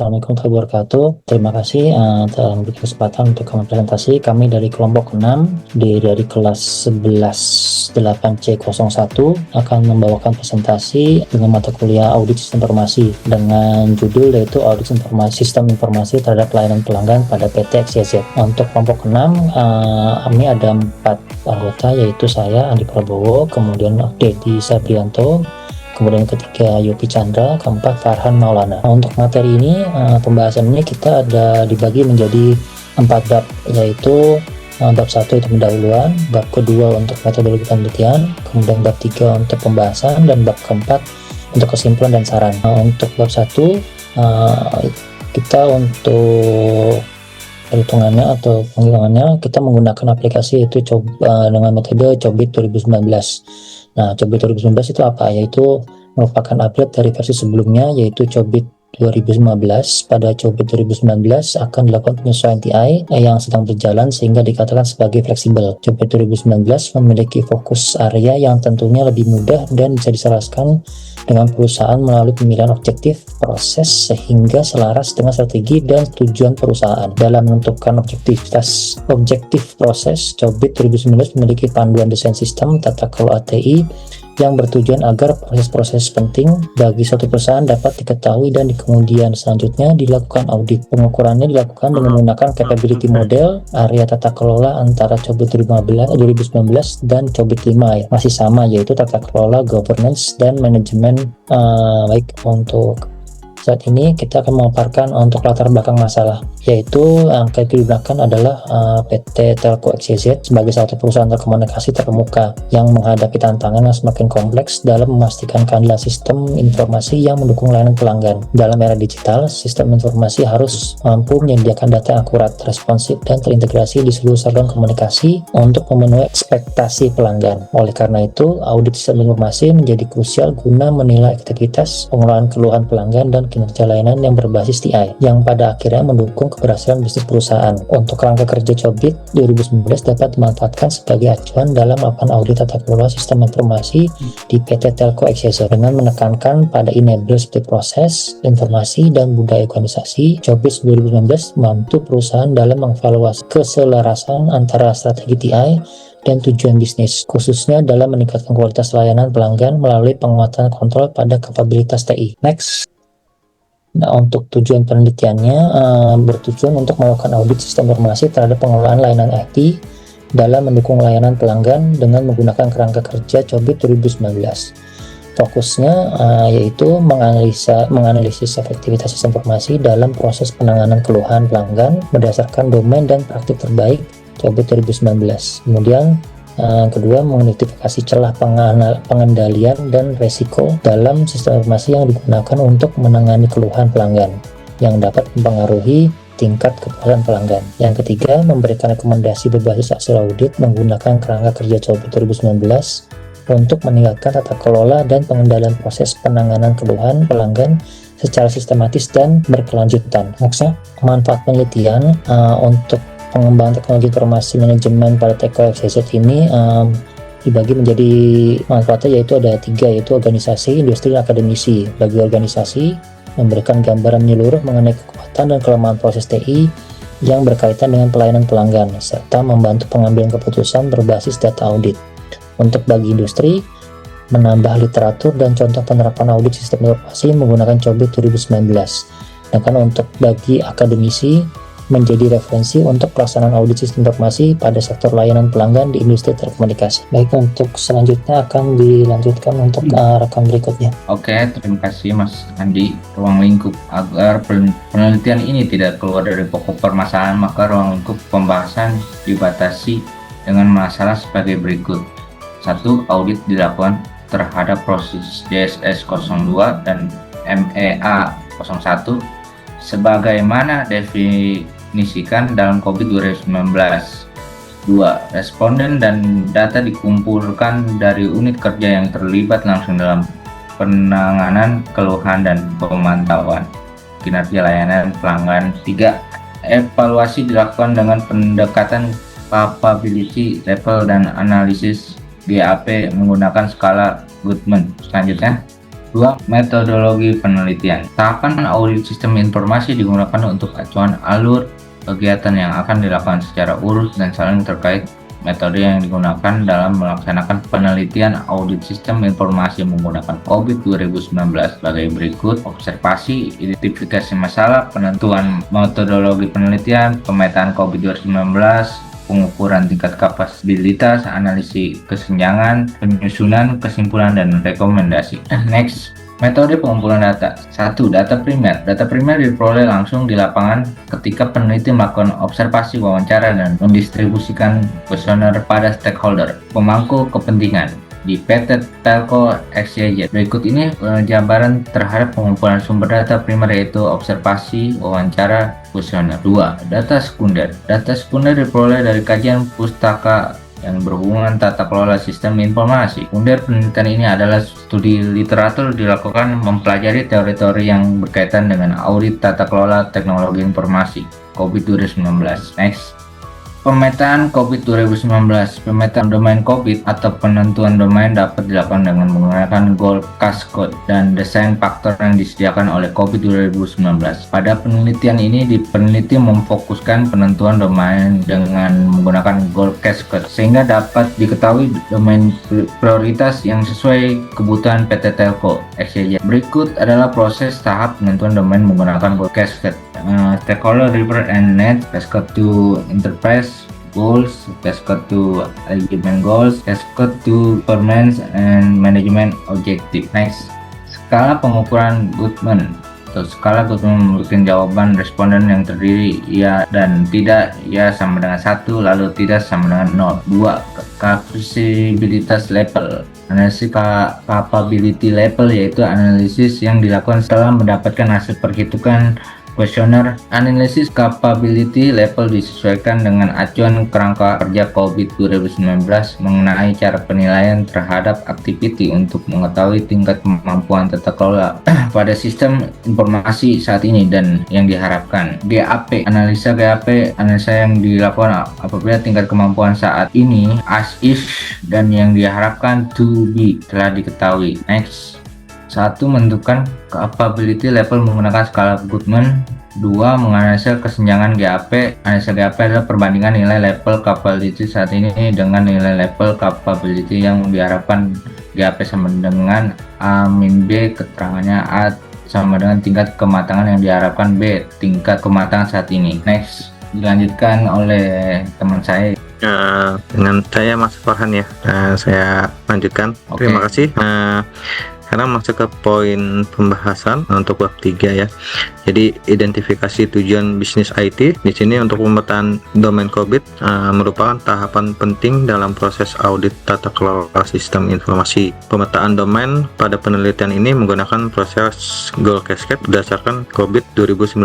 Assalamualaikum warahmatullahi wabarakatuh. Terima kasih telah memberi kesempatan untuk kami presentasi. Kami dari kelompok 6 dari kelas 11 8C01 akan membawakan presentasi dengan mata kuliah audit sistem informasi dengan judul yaitu audit sistem informasi terhadap pelayanan pelanggan pada PT XYZ. Untuk kelompok 6 kami ada 4 anggota, yaitu saya Andi Prabowo, kemudian Dedi Sabrianto, kemudian ketiga Yopi Chandra, keempat Farhan Maulana. Untuk materi ini, pembahasan ini kita ada dibagi menjadi 4 bab, yaitu bab 1 itu pendahuluan, bab kedua untuk metodologi penelitian, kemudian bab 3 untuk pembahasan, dan bab keempat untuk kesimpulan dan saran. Untuk bab 1 kita untuk perhitungannya atau penghitungannya kita menggunakan aplikasi yaitu dengan metode Cobit 2019. Nah, Cobit 2019 itu apa? Yaitu merupakan upgrade dari versi sebelumnya, yaitu Cobit 2015. Pada Cobit 2019 akan dilakukan penyesuaian TI yang sedang berjalan sehingga dikatakan sebagai fleksibel. Cobit 2019 memiliki fokus area yang tentunya lebih mudah dan bisa diselaraskan dengan perusahaan melalui pemilihan objektif proses sehingga selaras dengan strategi dan tujuan perusahaan. Dalam menentukan objektif proses, Cobit 2019 memiliki panduan desain sistem tata kelola TI yang bertujuan agar proses-proses penting bagi suatu perusahaan dapat diketahui dan di kemudian selanjutnya dilakukan audit. Pengukurannya dilakukan dengan menggunakan capability model area tata kelola antara Cobit 2019 dan Cobit 5 masih sama, yaitu tata kelola, governance, dan manajemen. Baik, untuk saat ini kita akan memaparkan untuk latar belakang masalah, yaitu yang digunakan adalah PT Telco XYZ sebagai satu perusahaan telekomunikasi terkemuka yang menghadapi tantangan yang semakin kompleks dalam memastikan keadilan sistem informasi yang mendukung layanan pelanggan. Dalam era digital, sistem informasi harus mampu menyediakan data yang akurat, responsif, dan terintegrasi di seluruh saluran komunikasi untuk memenuhi ekspektasi pelanggan. Oleh karena itu, audit sistem informasi menjadi krusial guna menilai efektivitas pengelolaan keluhan pelanggan dan kinerja layanan yang berbasis TI yang pada akhirnya mendukung keberhasilan bisnis perusahaan. Untuk kerangka kerja Cobit 2019 dapat dimanfaatkan sebagai acuan dalam melakukan audit tata kelola sistem informasi di PT Telco XYZ dengan menekankan pada enabler seperti proses, informasi, dan budaya organisasi. Cobit 2019 membantu perusahaan dalam mengevaluasi keselarasan antara strategi TI dan tujuan bisnis, khususnya dalam meningkatkan kualitas layanan pelanggan melalui penguatan kontrol pada kapabilitas TI. Next. Nah, untuk tujuan penelitiannya bertujuan untuk melakukan audit sistem informasi terhadap pengelolaan layanan IT dalam mendukung layanan pelanggan dengan menggunakan kerangka kerja Cobit 2019. Fokusnya yaitu menganalisis efektivitas sistem informasi dalam proses penanganan keluhan pelanggan berdasarkan domain dan praktik terbaik Cobit 2019. Kemudian kedua, mengidentifikasi celah pengendalian dan resiko dalam sistem informasi yang digunakan untuk menangani keluhan pelanggan yang dapat mempengaruhi tingkat kepuasan pelanggan. Yang ketiga, memberikan rekomendasi berbasis hasil audit menggunakan kerangka kerja Cobit 2019 untuk meningkatkan tata kelola dan pengendalian proses penanganan keluhan pelanggan secara sistematis dan berkelanjutan. Maksudnya, manfaat penelitian untuk pengembangan teknologi informasi manajemen pada Telco XYZ ini dibagi menjadi manfaatnya, yaitu ada 3, yaitu organisasi, industri, dan akademisi. Bagi organisasi, memberikan gambaran menyeluruh mengenai kekuatan dan kelemahan proses TI yang berkaitan dengan pelayanan pelanggan, serta membantu pengambilan keputusan berbasis data audit. Untuk bagi industri, menambah literatur dan contoh penerapan audit sistem informasi menggunakan Cobit 2019. Sedangkan untuk bagi akademisi, menjadi referensi untuk pelaksanaan audit sistem informasi pada sektor layanan pelanggan di industri telekomunikasi. Baik, untuk selanjutnya akan dilanjutkan untuk rekan berikutnya. Oke, terima kasih Mas Andi. Ruang lingkup. Agar penelitian ini tidak keluar dari pokok permasalahan, maka ruang lingkup pembahasan dibatasi dengan masalah sebagai berikut. 1. Audit dilakukan terhadap proses DSS 02 dan MEA 01 sebagaimana definisikan dalam Cobit 2019. 2. Responden dan data dikumpulkan dari unit kerja yang terlibat langsung dalam penanganan keluhan dan pemantauan kinerja layanan pelanggan. 3. Evaluasi dilakukan dengan pendekatan capability level dan analisis GAP menggunakan skala Goodman. Selanjutnya, Dua, metodologi penelitian. Tahapan audit sistem informasi digunakan untuk acuan alur kegiatan yang akan dilakukan secara urut dan saling terkait. Metode yang digunakan dalam melaksanakan penelitian audit sistem informasi menggunakan COVID 2019 sebagai berikut: observasi, identifikasi masalah, penentuan metodologi penelitian, pemetaan COVID 2019, pengukuran tingkat kapasitas, analisis kesenjangan, penyusunan kesimpulan dan rekomendasi. Next, metode pengumpulan data. 1. Data primer. Data primer diperoleh langsung di lapangan ketika peneliti melakukan observasi, wawancara, dan mendistribusikan kuesioner pada stakeholder pemangku kepentingan di PT Telco XYZ. Berikut ini jabaran terhadap pengumpulan sumber data primer, yaitu observasi, wawancara, kuesioner. 2. Data sekunder. Data sekunder diperoleh dari kajian pustaka yang berhubungan tata kelola sistem informasi. Sekunder penelitian ini adalah studi literatur dilakukan mempelajari teori-teori yang berkaitan dengan audit tata kelola teknologi informasi COVID 2019. Next, pemetaan COVID 2019. Pemetaan domain COVID atau penentuan domain dapat dilakukan dengan menggunakan goal cascade dan desain faktor yang disediakan oleh COVID 2019. Pada penelitian ini, peneliti memfokuskan penentuan domain dengan menggunakan goal cascade sehingga dapat diketahui domain prioritas yang sesuai kebutuhan PT Telco XYZ. Berikut adalah proses tahap penentuan domain menggunakan goal cascade. Stakeholder river and net, cascade to enterprise goals, cascade to alignment goals, cascade to performance and management objective. Next, skala pengukuran Goodman atau skala Goodman memberikan jawaban responden yang terdiri ya dan tidak, ya sama dengan 1, lalu tidak sama dengan 0. 2. Kapasibilitas level. Analisis capability level yaitu analisis yang dilakukan setelah mendapatkan hasil perhitungan kuesioner. Analisis capability level disesuaikan dengan acuan kerangka kerja COVID 2019 mengenai cara penilaian terhadap activity untuk mengetahui tingkat kemampuan tata kelola pada sistem informasi saat ini dan yang diharapkan. GAP. Analisa GAP, analisa yang dilakukan apabila tingkat kemampuan saat ini as is dan yang diharapkan to be telah diketahui. Next, 1. Menentukan capability level menggunakan skala Goodman. 2. Menganalisa kesenjangan GAP. Analisa GAP adalah perbandingan nilai level capability saat ini dengan nilai level capability yang diharapkan. GAP sama dengan A min B, keterangannya A sama dengan tingkat kematangan yang diharapkan B, tingkat kematangan saat ini. Next, dilanjutkan oleh teman saya. Dengan saya Mas Farhan ya. Saya lanjutkan. Oke. Terima kasih. Sekarang masuk ke poin pembahasan untuk bab 3 ya. Jadi identifikasi tujuan bisnis IT. Di sini untuk pemetaan domain COVID merupakan tahapan penting dalam proses audit tata kelola sistem informasi. Pemetaan domain pada penelitian ini menggunakan proses goal cascade berdasarkan COVID 2019.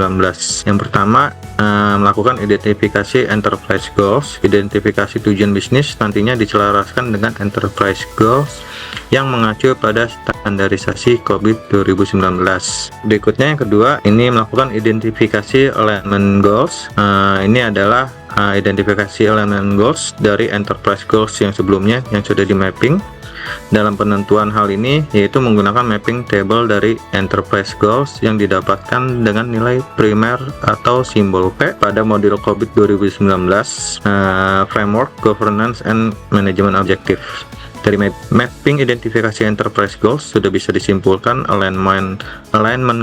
Yang pertama, melakukan identifikasi enterprise goals. Identifikasi tujuan bisnis nantinya diselaraskan dengan enterprise goals yang mengacu pada standarisasi COVID 2019. Berikutnya yang kedua, ini melakukan identifikasi alignment goals. Ini adalah identifikasi alignment goals dari enterprise goals yang sebelumnya yang sudah di mapping. Dalam penentuan hal ini yaitu menggunakan mapping table dari enterprise goals yang didapatkan dengan nilai primer atau simbol P pada modul COVID 2019 framework governance and management objective. Dari mapping identifikasi enterprise goals sudah bisa disimpulkan alignment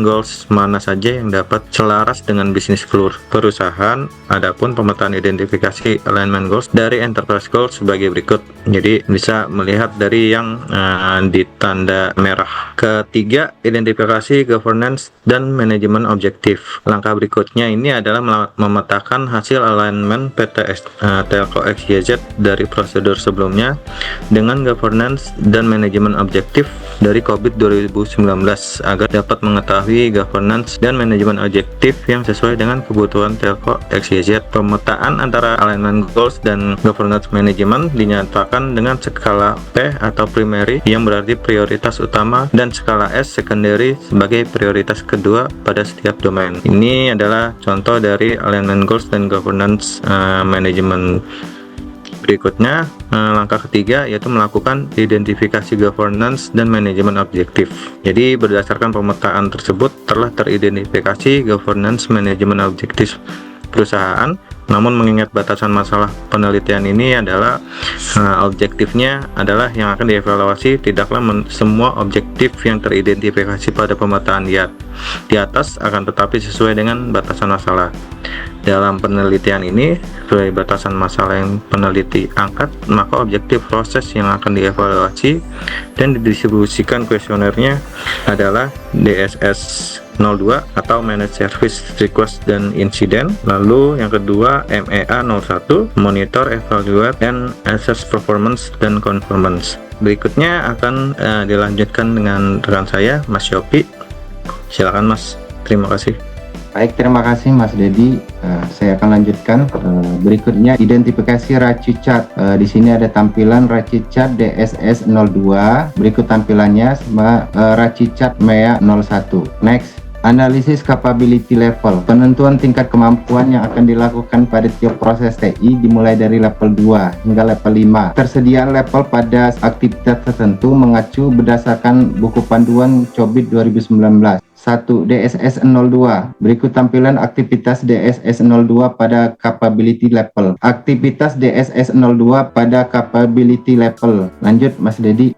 goals mana saja yang dapat selaras dengan bisnis perusahaan. Adapun pemetaan identifikasi alignment goals dari enterprise goals sebagai berikut. Jadi bisa melihat dari yang ditanda merah. Ketiga, identifikasi governance dan manajemen objektif. Langkah berikutnya ini adalah memetakan hasil alignment PT Telco XYZ dari prosedur sebelumnya dengan governance dan manajemen objektif dari COVID 2019 agar dapat mengetahui governance dan manajemen objektif yang sesuai dengan kebutuhan Telco XYZ. Pemetaan antara alignment goals dan governance management dinyatakan dengan skala P atau primary yang berarti prioritas utama dan skala S secondary sebagai prioritas kedua pada setiap domain. Ini adalah contoh dari alignment goals dan governance management. Berikutnya, langkah ketiga yaitu melakukan identifikasi governance dan manajemen objektif. Jadi berdasarkan pemetaan tersebut telah teridentifikasi governance manajemen objektif perusahaan. Namun mengingat batasan masalah penelitian ini adalah objektifnya adalah yang akan dievaluasi tidaklah semua objektif yang teridentifikasi pada pemetaan di atas, akan tetapi sesuai dengan batasan masalah. Dalam penelitian ini, sesuai batasan masalah yang peneliti angkat, maka objektif proses yang akan dievaluasi dan didistribusikan kuesionernya adalah DSS 02 atau Managed Service Request dan Incident. Lalu yang kedua MEA 01, Monitor, Evaluate, and Assess Performance dan Conformance. Berikutnya akan dilanjutkan dengan rekan saya, Mas Yopi. Silakan Mas, terima kasih. Baik, terima kasih Mas Dedi. Saya akan lanjutkan. Berikutnya identifikasi RACI chart. Di sini ada tampilan RACI chart DSS 02. Berikut tampilannya sama RACI chart MEA 01. Next. Analisis capability level. Penentuan tingkat kemampuan yang akan dilakukan pada tiap proses TI dimulai dari level 2 hingga level 5. Persediaan level pada aktivitas tertentu mengacu berdasarkan buku panduan COBIT 2019. 1. DSS 02. Berikut tampilan aktivitas DSS 02 pada capability level. Aktivitas DSS 02 pada capability level. Lanjut Mas Dedi.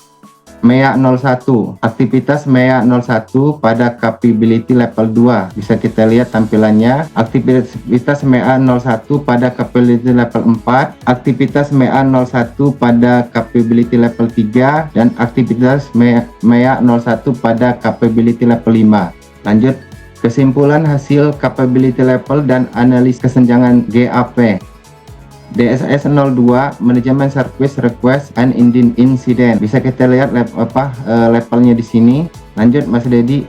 MEA 01. Aktivitas MEA 01 pada capability level 2. Bisa kita lihat tampilannya. Aktivitas MEA 01 pada capability level 4. Aktivitas MEA 01 pada capability level 3. Dan aktivitas MEA 01 pada capability level 5. Lanjut, kesimpulan hasil capability level dan analis kesenjangan GAP. DSS 02 Manajemen Service Request and Incident. Bisa kita lihat levelnya di sini. Lanjut Mas Dedi.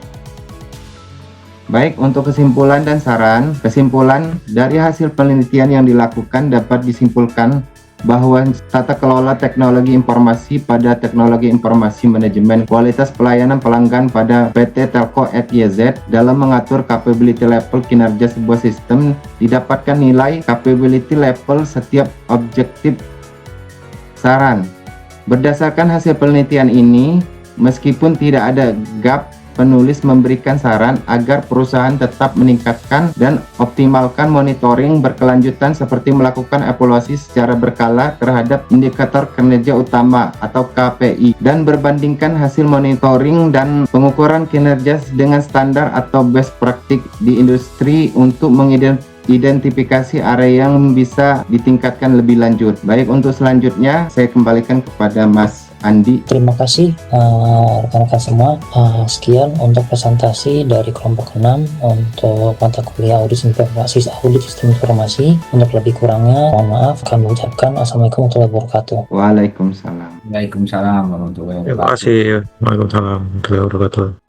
Baik, untuk kesimpulan dan saran. Kesimpulan dari hasil penelitian yang dilakukan dapat disimpulkan bahwa tata kelola teknologi informasi pada teknologi informasi manajemen kualitas pelayanan pelanggan pada PT Telco YZ dalam mengatur capability level kinerja sebuah sistem didapatkan nilai capability level setiap objektif. Saran. Berdasarkan hasil penelitian ini, meskipun tidak ada gap, penulis memberikan saran agar perusahaan tetap meningkatkan dan optimalkan monitoring berkelanjutan seperti melakukan evaluasi secara berkala terhadap indikator kinerja utama atau KPI dan berbandingkan hasil monitoring dan pengukuran kinerja dengan standar atau best practice di industri untuk mengidentifikasi area yang bisa ditingkatkan lebih lanjut. Baik, untuk selanjutnya saya kembalikan kepada Mas Andi. Terima kasih rekan-rekan semua. Sekian untuk presentasi dari kelompok 6 untuk mata kuliah audit sistem informasi. Untuk lebih kurangnya mohon maaf. Kami ucapkan assalamualaikum warahmatullahi wabarakatuh. Waalaikumsalam. Waalaikumsalam warahmatullahi wabarakatuh. Terima kasih. Waalaikumsalam warahmatullahi wabarakatuh.